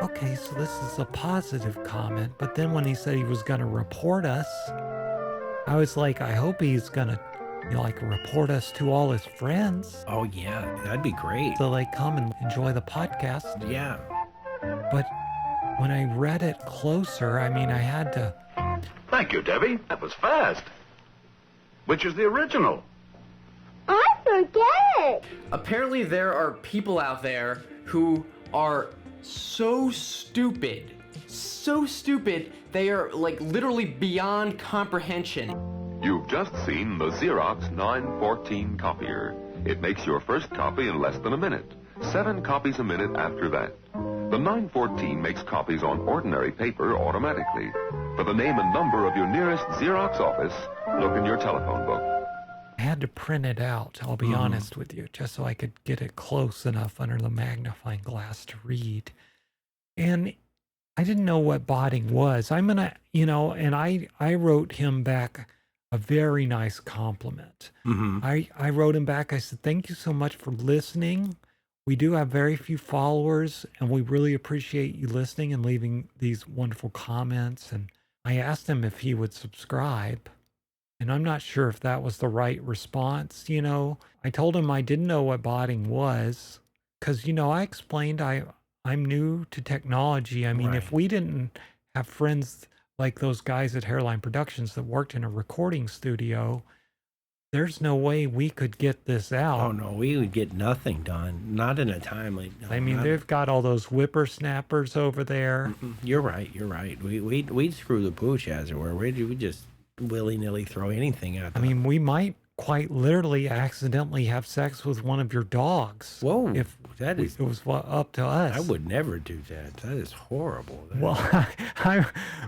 okay, so this is a positive comment. But then when he said he was going to report us, I was like, I hope he's going to, you know, like report us to all his friends. Oh, yeah, that'd be great. So they come and enjoy the podcast. Yeah. But when I read it closer, I mean, I had to... Thank you, Debbie. That was fast. Which is the original? I forget. Apparently there are people out there who are so stupid, they are like literally beyond comprehension. You've just seen the Xerox 914 copier. It makes your first copy in less than a minute. 7 copies a minute after that. The 914 makes copies on ordinary paper automatically. For the name and number of your nearest Xerox office, look in your telephone book. I had to print it out, I'll be honest with you, just so I could get it close enough under the magnifying glass to read. And I didn't know what botting was. I'm going to, you know, and I wrote him back a very nice compliment. I wrote him back, I said, thank you so much for listening. We do have very few followers, and we really appreciate you listening and leaving these wonderful comments. And I asked him if he would subscribe. And I'm not sure if that was the right response, you know. I told him I didn't know what botting was because, you know, I explained I'm new to technology. I mean, if we didn't have friends like those guys at HairelineProductions that worked in a recording studio, there's no way we could get this out. Oh, no, we would get nothing done. Not in a timely... I mean, they've got all those whippersnappers over there. You're right. We'd screw the pooch, as it were. We'd just willy-nilly throw anything at them. I mean, we might quite literally accidentally have sex with one of your dogs. Whoa, if it was up to us. I would never do that. That is horrible. Well,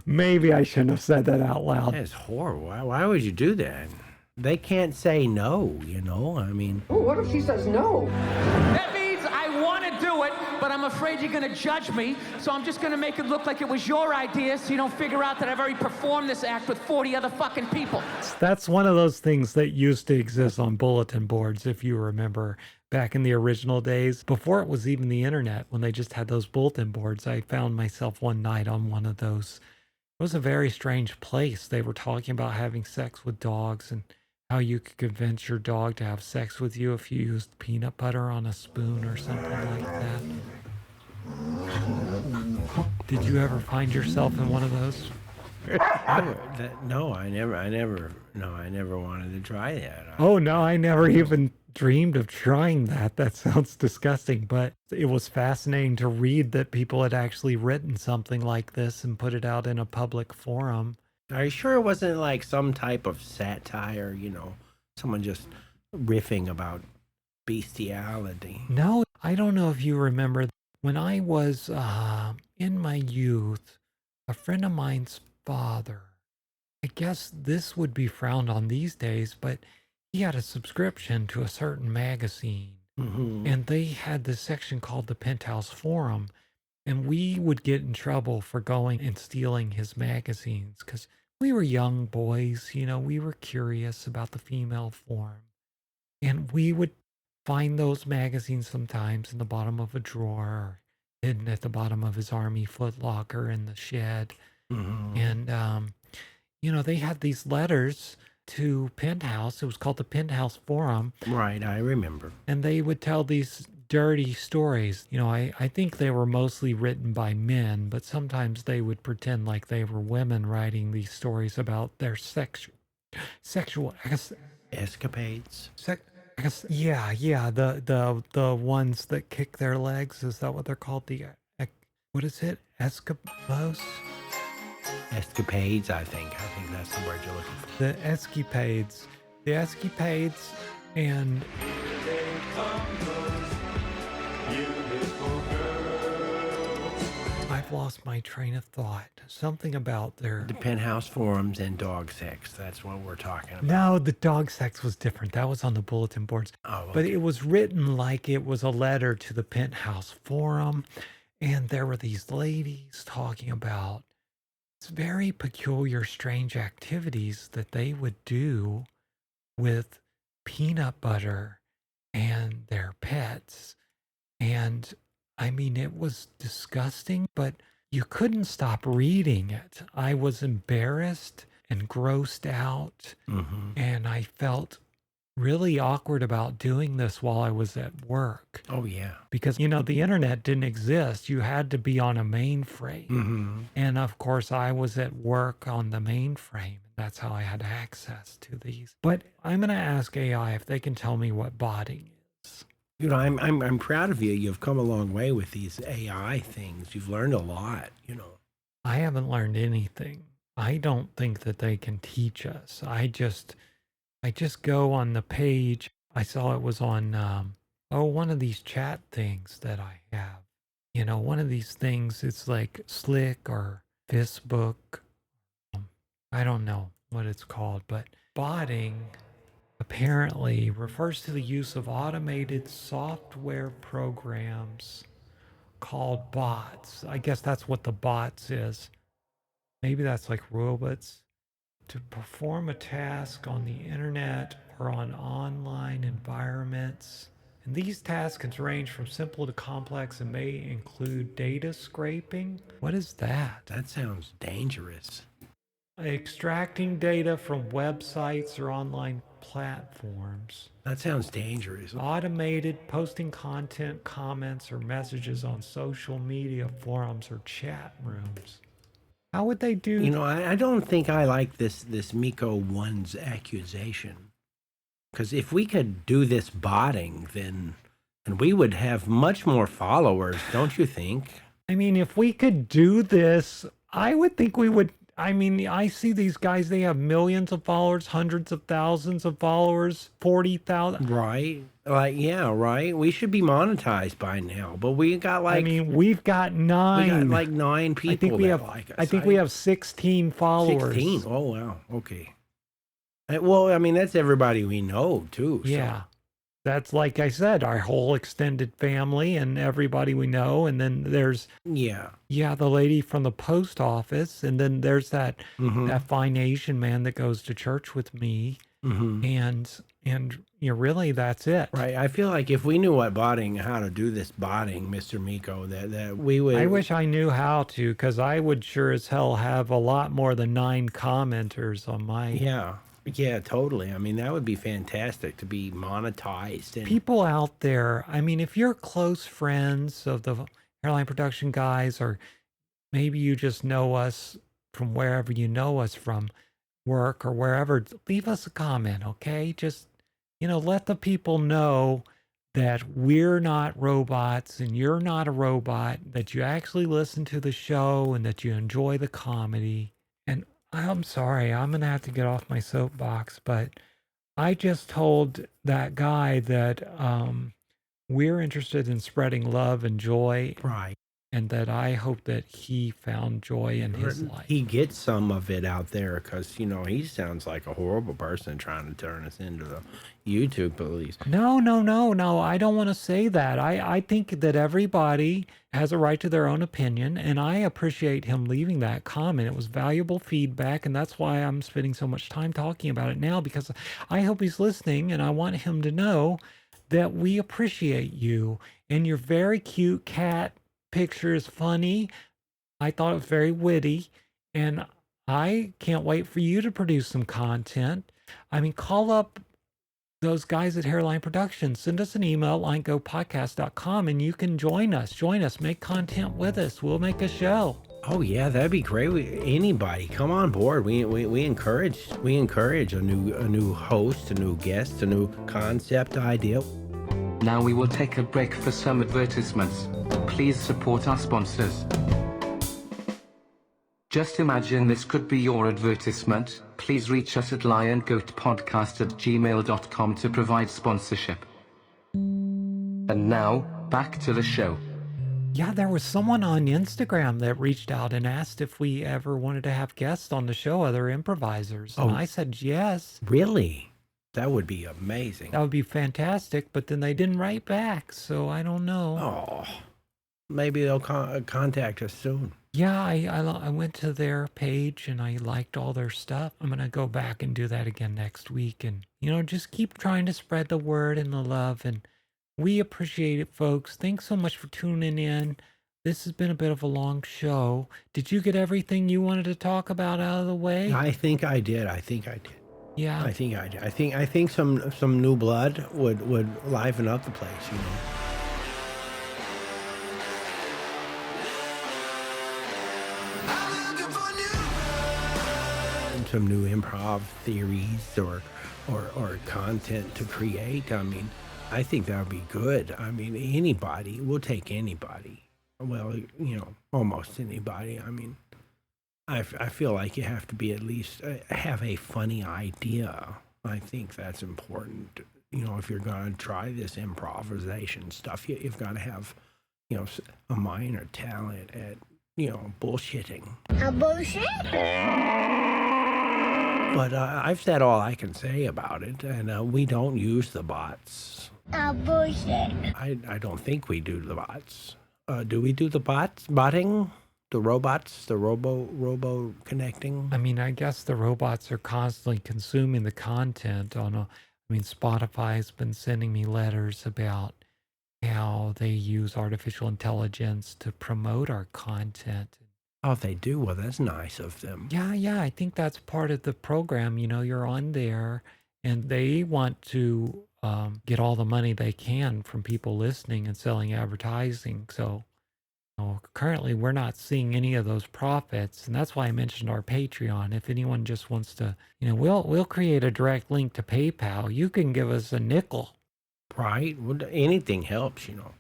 maybe I shouldn't have said that out loud. That is horrible. Why would you do that? They can't say no, you know? I mean... Oh, what if she says no? That means I want to do it, but I'm afraid you're going to judge me, so I'm just going to make it look like it was your idea so you don't figure out that I've already performed this act with 40 other fucking people. That's one of those things that used to exist on bulletin boards, if you remember, back in the original days. Before it was even the internet, when they just had those bulletin boards, I found myself one night on one of those. It was a very strange place. They were talking about having sex with dogs and how you could convince your dog to have sex with you if you used peanut butter on a spoon or something like that. Did you ever find yourself in one of those? No, I never wanted to try that. Oh no, I never even dreamed of trying that. That sounds disgusting, but it was fascinating to read that people had actually written something like this and put it out in a public forum. Are you sure it wasn't like some type of satire, you know? Someone just riffing about bestiality. No, I don't know if you remember when I was in my youth, a friend of mine's father, I guess this would be frowned on these days, but he had a subscription to a certain magazine. And they had this section called the Penthouse Forum. And we would get in trouble for going and stealing his magazines because we were young boys, we were curious about the female form. And we would find those magazines sometimes in the bottom of a drawer or hidden at the bottom of his army footlocker in the shed. And, they had these letters to Penthouse. It was called the Penthouse Forum. Right, I remember. And they would tell these dirty stories. I think they were mostly written by men, but sometimes they would pretend like they were women writing these stories about their sexual escapades. The ones that kick their legs. Is that what they're called? What is it? Escapades? Escapades, I think that's the word you're looking for. The escapades. And I've lost my train of thought. Something about the Penthouse Forums and dog sex. That's what we're talking about. No, the dog sex was different. That was on the bulletin boards. Oh, okay. But it was written like it was a letter to the Penthouse Forum. And there were these ladies talking about very peculiar, strange activities that they would do with peanut butter and their pets. And I mean, it was disgusting, but you couldn't stop reading it. I was embarrassed and grossed out, and I felt really awkward about doing this while I was at work. Oh, yeah. Because, the internet didn't exist. You had to be on a mainframe. And of course, I was at work on the mainframe. That's how I had access to these. But I'm going to ask AI if they can tell me what botting is. I'm proud of you. You've come a long way with these AI things. You've learned a lot, I haven't learned anything. I don't think that they can teach us. I just go on the page. I saw it was on, one of these chat things that I have. One of these things, it's like Slick or Facebook. I don't know what it's called, but botting apparently refers to the use of automated software programs called bots. I guess that's what the bots is. Maybe that's like robots. To perform a task on the internet or on online environments. And these tasks can range from simple to complex and may include data scraping. What is that? That sounds dangerous. Extracting data from websites or online platforms. That sounds dangerous. Automated posting content, comments, or messages on social media forums or chat rooms. How would they do? I don't think I like this Miko 1's accusation. Because if we could do this botting, then we would have much more followers, don't you think? I mean, if we could do this, I would think we would. I mean, I see these guys, they have millions of followers, hundreds of thousands of followers, 40,000. Right. Yeah, right. We should be monetized by now, but we got we've got 9. We got like 9 people like us. I think we have 16 followers. 16? Oh, wow. Okay. Well, that's everybody we know, too. Yeah. That's, like I said, our whole extended family and everybody we know. And then there's the lady from the post office. And then there's that fine Asian man that goes to church with me. And really, that's it. Right. I feel like if we knew how to do this botting, Mr. Miko, that we would. I wish I knew how to, because I would sure as hell have a lot more than 9 commenters on my. Yeah, totally. That would be fantastic to be monetized. And people out there, if you're close friends of the Hairline Production guys, or maybe you just know us from wherever you know us from, work or wherever, leave us a comment, okay? Just, let the people know that we're not robots and you're not a robot, that you actually listen to the show and that you enjoy the comedy. And I'm sorry, I'm going to have to get off my soapbox, but I just told that guy that we're interested in spreading love and joy. Right. And that I hope that he found joy in his life. He gets some of it out there because, you know, he sounds like a horrible person trying to turn us into the YouTube police. No. I don't want to say that. I think that everybody has a right to their own opinion, and I appreciate him leaving that comment. It was valuable feedback, and that's why I'm spending so much time talking about it now, because I hope he's listening, and I want him to know that we appreciate you and your very cute cat picture is funny. I thought it was very witty, and I can't wait for you to produce some content. I mean, call up those guys at Hairline Productions. Send us an email, LionGoatPodcast.com, and you can join us, make content with us. We'll make a show. Oh yeah, that'd be great. Anybody come on board. We encourage a new host, a new guest, a new concept idea. Now we will take a break for some advertisements. Please support our sponsors. Just imagine this could be your advertisement. Please reach us at LionGoatPodcast@gmail.com to provide sponsorship. And now, back to the show. Yeah, there was someone on Instagram that reached out and asked if we ever wanted to have guests on the show, other improvisers. And I said yes. Really? That would be amazing. That would be fantastic, but then they didn't write back, so I don't know. Oh, maybe they'll contact us soon. Yeah, I went to their page and I liked all their stuff. I'm going to go back and do that again next week. And, you know, just keep trying to spread the word and the love. And we appreciate it, folks. Thanks so much for tuning in. This has been a bit of a long show. Did you get everything you wanted to talk about out of the way? I think I did. Yeah. I think I did. I think some new blood would liven up the place, you know. Some new improv theories or content to create. I mean, I think that would be good. I mean, anybody, we'll take anybody. Well, you know, almost anybody. I mean, I feel like you have to be at least have a funny idea. I think that's important. You know, if you're going to try this improvisation stuff, you've got to have, you know, a minor talent at, you know, bullshitting. A bullshit? But I've said all I can say about it, and we don't use the bots. A bullshit. I don't think we do the bots. Do we do the botting? The robots, the robo connecting? I mean, I guess the robots are constantly consuming the content I mean, Spotify's been sending me letters about how they use artificial intelligence to promote our content. Oh, they do? Well, that's nice of them. Yeah, I think that's part of the program. You know, you're on there and they want to get all the money they can from people listening and selling advertising. So currently we're not seeing any of those profits, and that's why I mentioned our Patreon. If anyone just wants to, you know, we'll create a direct link to PayPal. You can give us a nickel. Right? Well, anything helps, you know.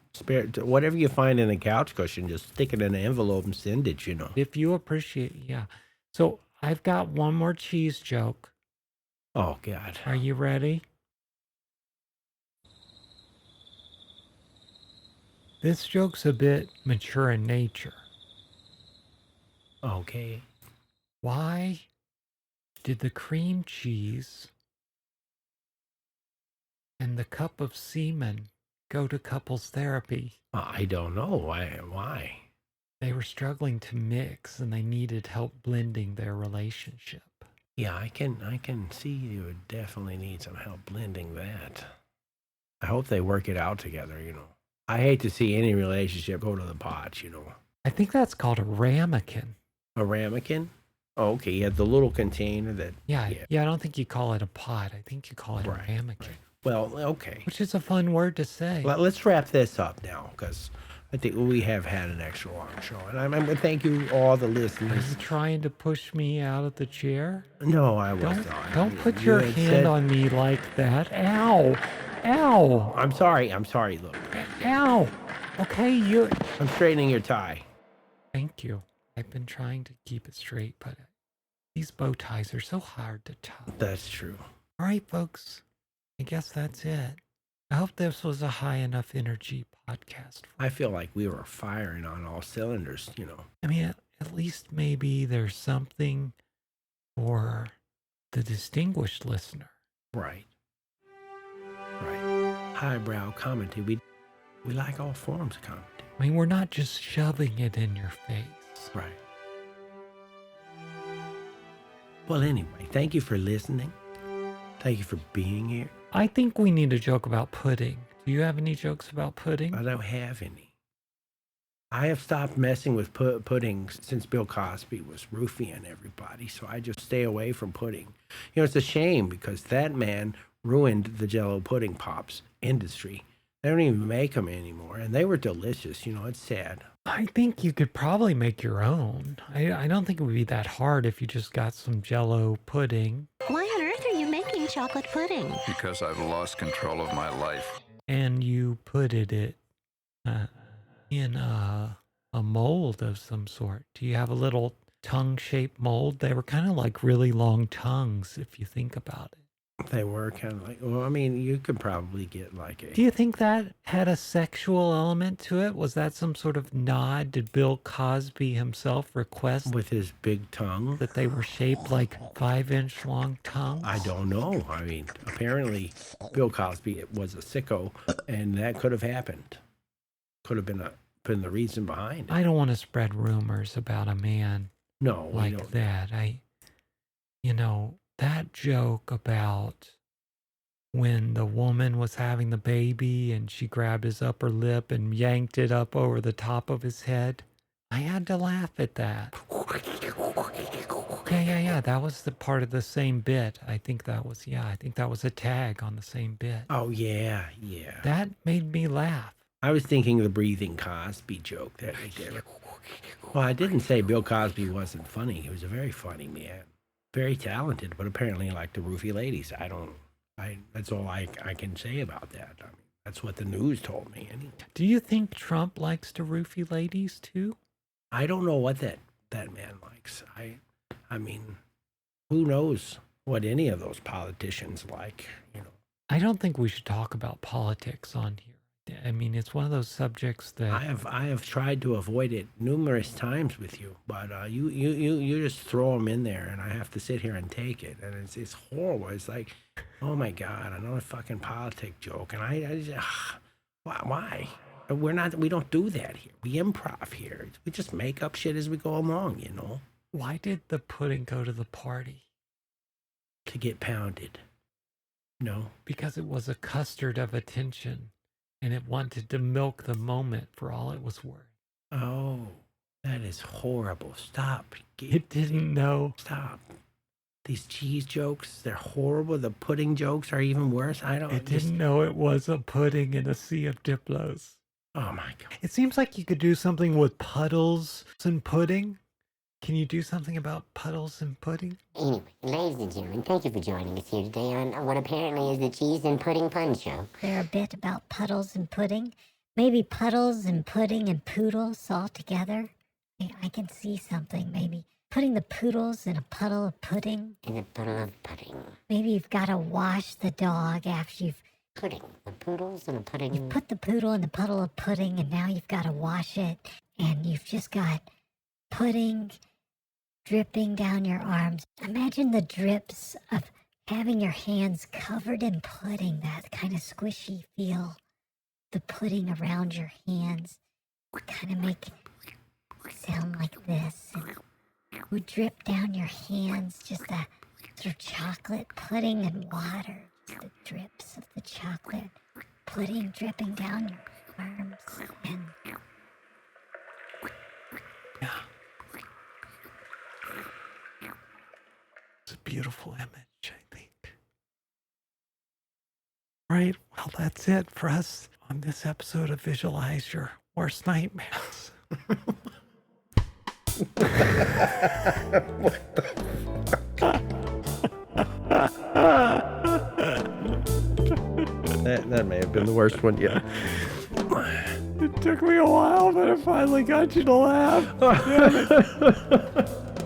Whatever you find in a couch cushion, just stick it in an envelope and send it, you know. If you appreciate, yeah. So I've got one more cheese joke. Oh, God. Are you ready? This joke's a bit mature in nature. Okay. Why did the cream cheese and the cup of semen go to couples therapy? I don't know. Why? They were struggling to mix and they needed help blending their relationship. Yeah, I can see you would definitely need some help blending that. I hope they work it out together, you know. I hate to see any relationship go to the pot, you know. I think that's called a ramekin. A ramekin? Oh, okay. You have the little container that... Yeah, I don't think you call it a pot. I think you call it a ramekin. Right. Well, okay. Which is a fun word to say. Let's wrap this up now, because I think we have had an extra long show. And I'm going to thank you, all the listeners. Are you trying to push me out of the chair? No, I was not. Don't put your hand on me like that. Ow. Ow. I'm sorry, look. Ow. Okay, I'm straightening your tie. Thank you. I've been trying to keep it straight, but these bow ties are so hard to tie. That's true. All right, folks. I guess that's it. I hope this was a high enough energy podcast. I feel like we were firing on all cylinders, you know. I mean, at least maybe there's something for the distinguished listener. Right. Right. Highbrow comedy. We like all forms of comedy. I mean, we're not just shoving it in your face. Right. Well, anyway, thank you for listening. Thank you for being here. I think we need a joke about pudding. Do you have any jokes about pudding? I don't have any. I have stopped messing with pudding since Bill Cosby was roofing everybody, so I just stay away from pudding. You know, it's a shame because that man ruined the Jell-O pudding pops industry. They don't even make them anymore, and they were delicious. You know, it's sad. I think you could probably make your own. I don't think it would be that hard if you just got some Jell-O pudding. Why on earth are you making chocolate pudding? Because I've lost control of my life. And you put it in a mold of some sort. Do you have a little tongue-shaped mold? They were kind of like really long tongues if you think about it. They were kind of like, well, I mean, you could probably get like a... Do you think that had a sexual element to it? Was that some sort of nod? Did Bill Cosby himself request... With his big tongue? That they were shaped like 5-inch long tongues? I don't know. I mean, apparently Bill Cosby was a sicko, and that could have happened. Could have been the reason behind it. I don't want to spread rumors about a man like that. That joke about when the woman was having the baby and she grabbed his upper lip and yanked it up over the top of his head, I had to laugh at that. Yeah. That was the part of the same bit. I think that was a tag on the same bit. Oh, yeah. That made me laugh. I was thinking the breathing Cosby joke that they did. Well, I didn't say Bill Cosby wasn't funny. He was a very funny man. Very talented, but apparently like the roofie ladies. That's all I can say about that. I mean, that's what the news told me. Anyway. Do you think Trump likes to roofie ladies too? I don't know what that man likes. I mean, who knows what any of those politicians like, you know. I don't think we should talk about politics on here. I mean, it's one of those subjects that I have tried to avoid it numerous times with you, but you just throw them in there, and I have to sit here and take it, and it's horrible. It's like, oh my God, another fucking politic joke, and I just, why? We don't do that here. We improv here. We just make up shit as we go along, you know. Why did the pudding go to the party? To get pounded. No, because it was a custard of attention. And it wanted to milk the moment for all it was worth. Oh, that is horrible. Stop. It didn't know. Stop. These cheese jokes, they're horrible. The pudding jokes are even worse. It didn't know it was a pudding in a sea of Diplos. Oh, my God. It seems like you could do something with puddles and pudding. Can you do something about puddles and pudding? Anyway, ladies and gentlemen, thank you for joining us here today on what apparently is the Cheese and Pudding Fun Show. There a bit about puddles and pudding? Maybe puddles and pudding and poodles all together? I can see something, maybe. Putting the poodles in a puddle of pudding? In a puddle of pudding. Maybe you've got to wash the dog after you've... Pudding. The poodles in a pudding. You put the poodle in the puddle of pudding, and now you've got to wash it, and you've just got pudding dripping down your arms. Imagine the drips of having your hands covered in pudding, that kind of squishy feel. The pudding around your hands kind of make it sound like this. And would drip down your hands, just the sort of chocolate pudding and water. Just the drips of the chocolate pudding dripping down your arms. And yeah. It's a beautiful image, I think. Right, well, that's it for us on this episode of Visualize Your Worst Nightmares. What the fuck? That may have been the worst one yet. It took me a while, but it finally got you to laugh.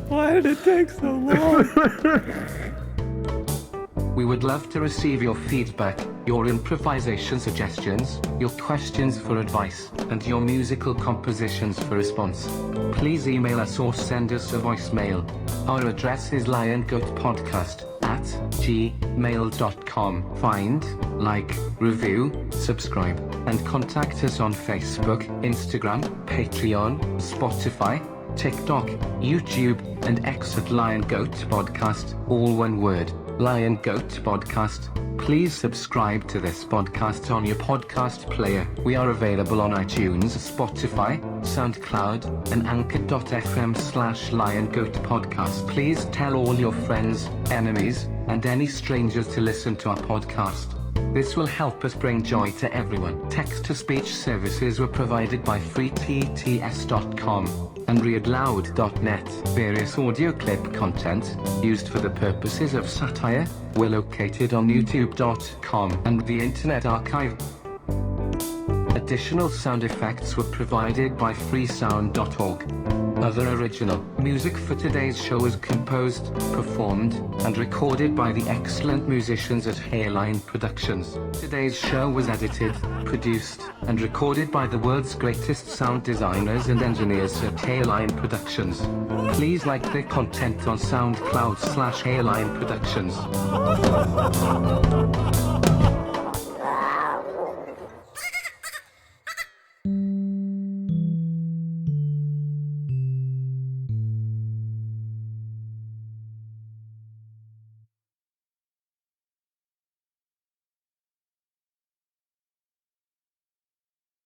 Why did it take so long? We would love to receive your feedback, your improvisation suggestions, your questions for advice, and your musical compositions for response. Please email us or send us a voicemail. Our address is LionGoatPodcast@gmail.com. Find, like, review, subscribe, and contact us on Facebook, Instagram, Patreon, Spotify, TikTok, YouTube, and X at LionGoatPodcast, all one word, LionGoatPodcast. Please subscribe to this podcast on your podcast player. We are available on iTunes, Spotify, SoundCloud, and anchor.fm/LionGoatPodcast. Please tell all your friends, enemies, and any strangers to listen to our podcast. This will help us bring joy to everyone. Text-to-speech services were provided by freetts.com and readloud.net. Various audio clip content, used for the purposes of satire, were located on youtube.com and the Internet Archive. Additional sound effects were provided by freesound.org. Other original music for today's show was composed, performed, and recorded by the excellent musicians at HairelineProductions. Today's show was edited, produced, and recorded by the world's greatest sound designers and engineers at HairelineProductions. Please like their content on SoundCloud/HairelineProductions.